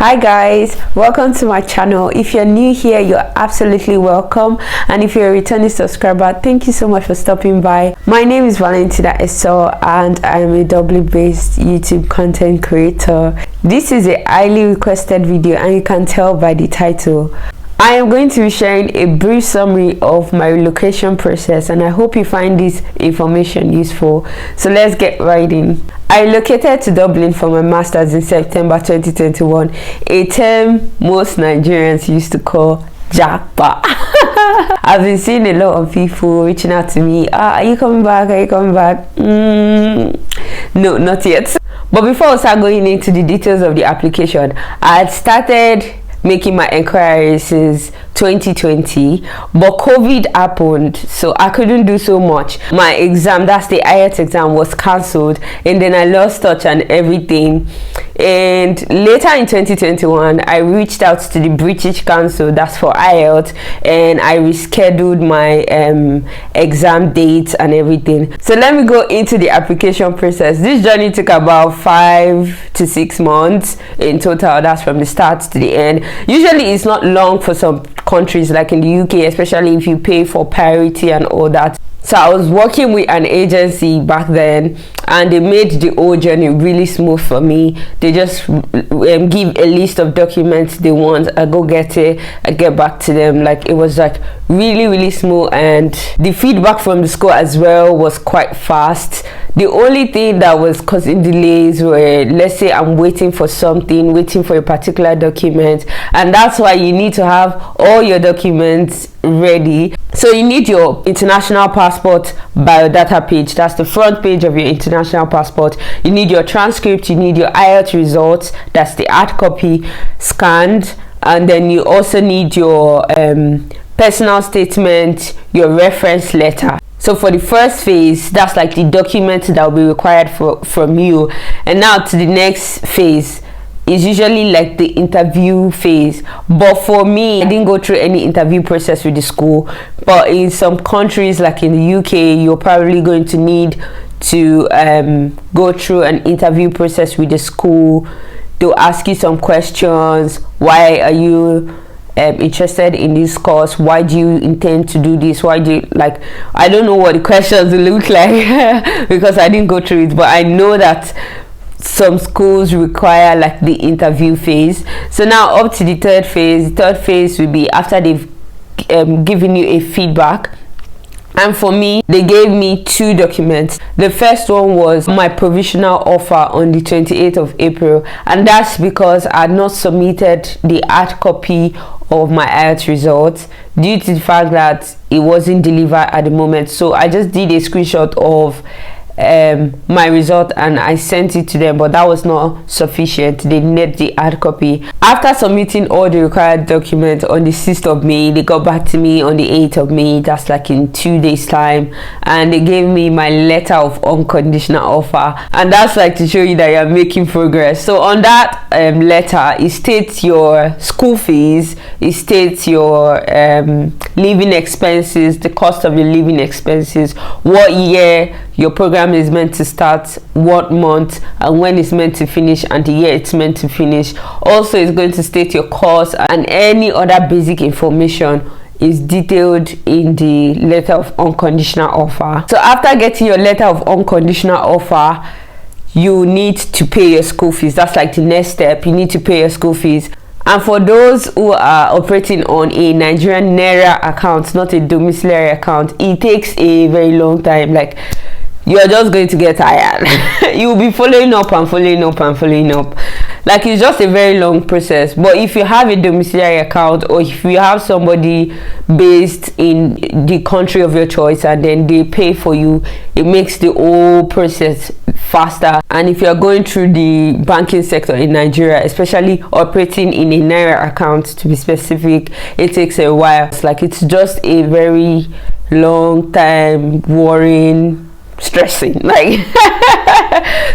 Hi guys, welcome to my channel. If you're new here, you're absolutely welcome, and if you're a returning subscriber, thank you so much for stopping by. My name is Valentina Esan and I'm a Dublin based YouTube content creator. This is a highly requested video and you can tell by the title. I am going to be sharing a brief summary of my relocation process, and I hope you find this information useful. So let's get right in. I relocated to Dublin for my master's in September 2021, a term most Nigerians used to call jackpot. I've been seeing a lot of people reaching out to me. Are you coming back? Are you coming back? No, not yet. But before I start going into the details of the application, I had started making my inquiries since 2020, but COVID happened, so I couldn't do so much. My exam, that's the IELTS exam, was cancelled, and then I lost touch and everything. And later in 2021, I reached out to the British Council, that's for IELTS, and I rescheduled my exam dates and everything. So let me go into the application process. This journey took about 5 to 6 months in total. That's from the start to the end. Usually it's not long for some countries, like in the UK, especially if you pay for priority and all that. So I was working with an agency back then, and they made the whole journey really smooth for me. They just give a list of documents they want, I go get it, I get back to them. Like, it was like really smooth, and the feedback from the school as well was quite fast. The only thing that was causing delays were, let's say I'm waiting for something, waiting for a particular document, and that's why you need to have all your documents ready. So you need your international passport biodata page, that's the front page of your international passport. You need your transcript, you need your IELTS results, that's the hard copy scanned, and then you also need your personal statement, your reference letter. So for the first phase, that's like the document that will be required from you. And now to the next phase is usually like the interview phase. But for me, I didn't go through any interview process with the school. But in some countries, like in the UK, you're probably going to need to go through an interview process with the school. They'll ask you some questions. Why are you interested in this course? Why do you intend to do this? Why do you, like, I don't know what the questions look like because I didn't go through it, but I know that some schools require like the interview phase. So now up to the third phase. The third phase will be after they've given you a feedback. And for me, they gave me 2 documents. The first one was my provisional offer on the 28th of April, and that's because I had not submitted the hard copy of my IELTS results due to the fact that it wasn't delivered at the moment. So I just did a screenshot of my result and I sent it to them, but that was not sufficient. They needed the hard copy. After submitting all the required documents on the 6th of May, they got back to me on the 8th of May, that's like in 2 days time, and they gave me my letter of unconditional offer, and that's like to show you that you're making progress. So on that letter, it states your school fees, it states your living expenses, the cost of your living expenses, what year your program is meant to start, what month, and when it's meant to finish, and the year it's meant to finish. Also, it's going to state your course, and any other basic information is detailed in the letter of unconditional offer. So after getting your letter of unconditional offer, you need to pay your school fees. That's like the next step. You need to pay your school fees. And for those who are operating on a Nigerian Naira account, not a domiciliary account, it takes a very long time. Like, you're just going to get tired. You'll be following up and following up and following up. Like, it's just a very long process. But if you have a domiciliary account, or if you have somebody based in the country of your choice and then they pay for you, it makes the whole process faster. And if you're going through the banking sector in Nigeria, especially operating in a Naira account to be specific, it takes a while. It's like, it's just a very long time, worrying, stressing, like.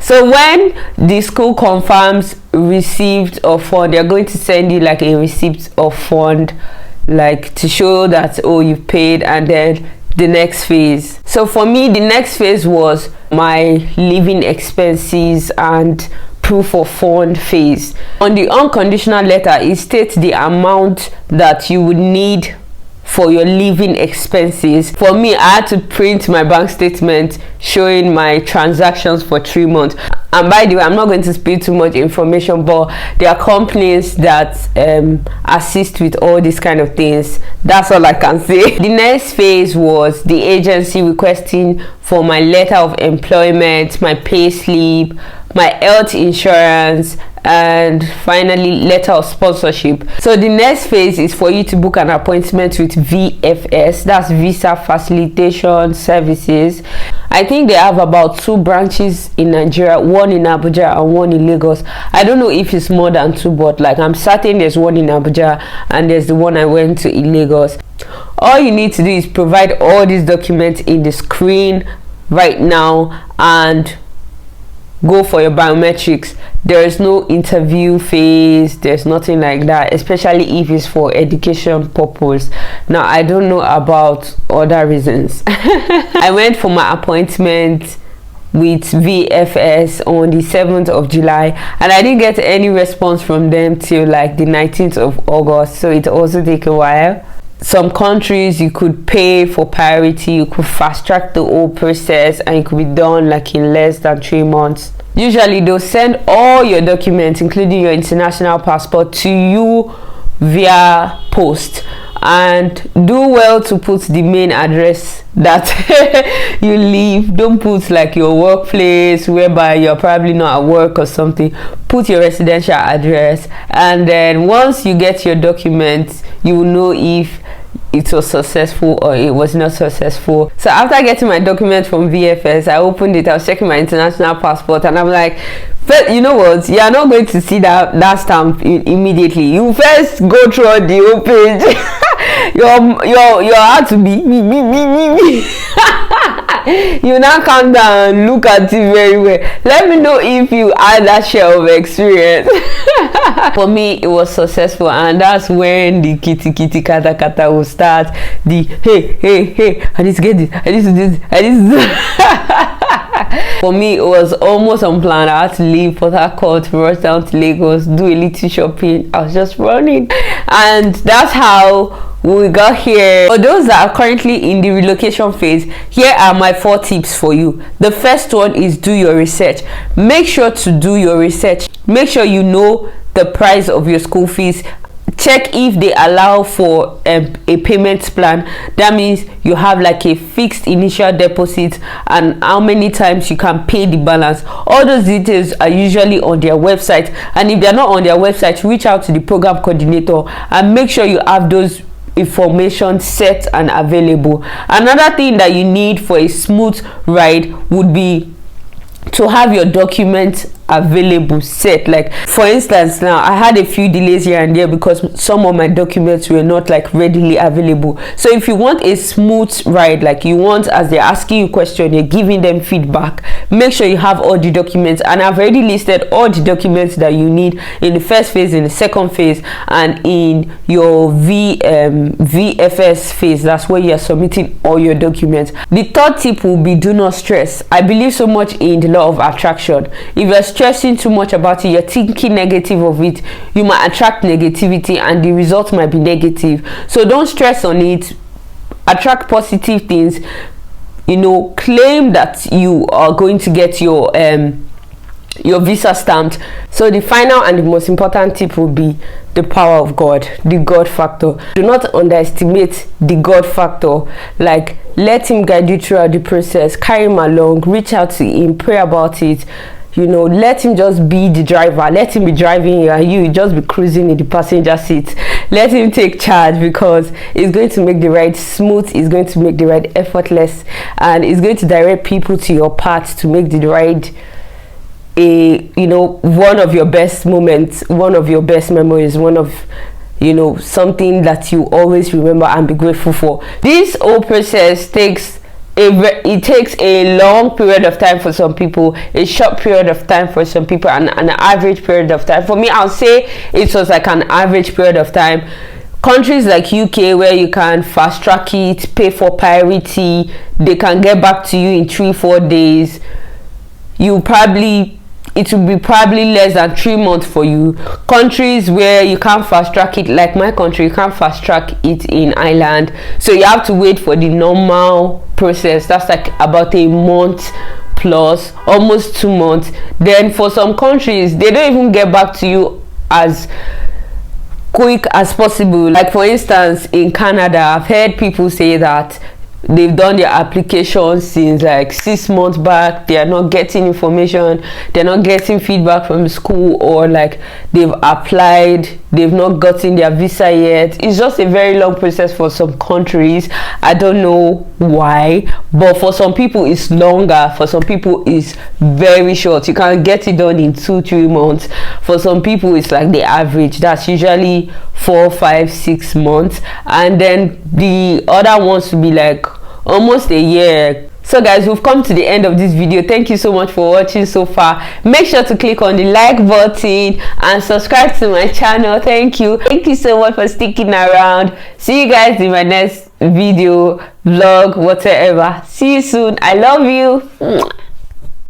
So when the school confirms received of fund, they're going to send you like a receipt of fund, like to show that, oh, you've paid. And then the next phase. So for me, the next phase was my living expenses and proof of fund phase. On the unconditional letter, it states the amount that you would need for your living expenses. For me, I had to print my bank statement showing my transactions for 3 months. And by the way, I'm not going to spill too much information, but there are companies that assist with all these kind of things. That's all I can say. The next phase was the agency requesting for my letter of employment, my pay slip, my health insurance, and finally letter of sponsorship. So the next phase is for you to book an appointment with VFS, that's Visa Facilitation Services. I think they have about 2 branches in Nigeria, one in Abuja and one in Lagos. I don't know if it's more than 2, but like I'm certain there's one in Abuja and there's the one I went to in Lagos. All you need to do is provide all these documents in the screen right now and go for your biometrics. There is no interview phase, there's nothing like that, especially if it's for education purpose. Now I don't know about other reasons. I went for my appointment with VFS on the 7th of July and I didn't get any response from them till like the 19th of August, so it also take a while. Some countries you could pay for priority, you could fast track the whole process and it could be done like in less than 3 months. Usually they'll send all your documents including your international passport to you via post, and do well to put the main address that you live. Don't put like your workplace whereby you're probably not at work or something. Put your residential address, and then once you get your documents you will know if it was successful or it was not successful. So after getting my document from VFS, I opened it, I was checking my international passport, and I'm like, but you know what, you are not going to see that stamp immediately. You first go through the whole page. your heart to be me. You now calm down, look at it very well. Let me know if you had that share of experience. For me it was successful, and that's when the kitty kata will start. The hey, I need to get this, I need to do this, I need to do this. For me it was almost unplanned. I had to leave Port Harcourt, rush down to Lagos, do a little shopping. I was just running, and that's how we got here. For those that are currently in the relocation phase, here are my 4 tips for you. The first one is do your research. Make sure to do your research. Make sure you know the price of your school fees. Check if they allow for a payment plan. That means you have like a fixed initial deposit and how many times you can pay the balance. All those details are usually on their website, and if they're not on their website, reach out to the program coordinator and make sure you have those information set and available. Another thing that you need for a smooth ride would be to have your documents available set. Like for instance, now I had a few delays here and there because some of my documents were not like readily available. So if you want a smooth ride, like you want, as they're asking you question, you're giving them feedback, make sure you have all the documents. And I've already listed all the documents that you need in the first phase, in the second phase, and in your VFS phase. That's where you're submitting all your documents. The third tip will be do not stress. I believe so much in the law of attraction. If you're stressing too much about it, you're thinking negative of it, you might attract negativity and the result might be negative. So don't stress on it, attract positive things. You know, claim that you are going to get your visa stamped. So the final and the most important tip will be the power of God, the God factor. Do not underestimate the God factor. Like, let him guide you throughout the process, carry him along, reach out to him, pray about it. You know, let him just be the driver. Let him be driving you and you just be cruising in the passenger seat. Let him take charge, because it's going to make the ride smooth, it's going to make the ride effortless, and it's going to direct people to your path to make the ride one of your best moments, one of your best memories, one of something that you always remember and be grateful for. This whole process takes a long period of time for some people, a short period of time for some people, and an average period of time. For me, I'll say it was like an average period of time. Countries like UK, where you can fast track it, pay for priority, they can get back to you in 3-4 days. You probably it will be probably less than 3 months for you. Countries where you can't fast track it, like my country, you can't fast track it in Ireland, so you have to wait for the normal process. That's like about a month plus, almost 2 months. Then for some countries, they don't even get back to you as quick as possible. Like for instance, in Canada, I've heard people say that they've done their application since like 6 months back. They are not getting information, they're not getting feedback from the school, or like they've applied, they've not gotten their visa yet. It's just a very long process for some countries. I don't know why, but for some people it's longer, for some people it's very short. You can get it done in 2-3 months. For some people it's like the average, that's usually 4, 5, 6 months, and then the other ones to be like almost a year. So guys, we've come to the end of this video. Thank you so much for watching so far. Make sure to click on the like button and subscribe to my channel. Thank you so much for sticking around. See you guys in my next video, vlog, whatever. See you soon. I love you.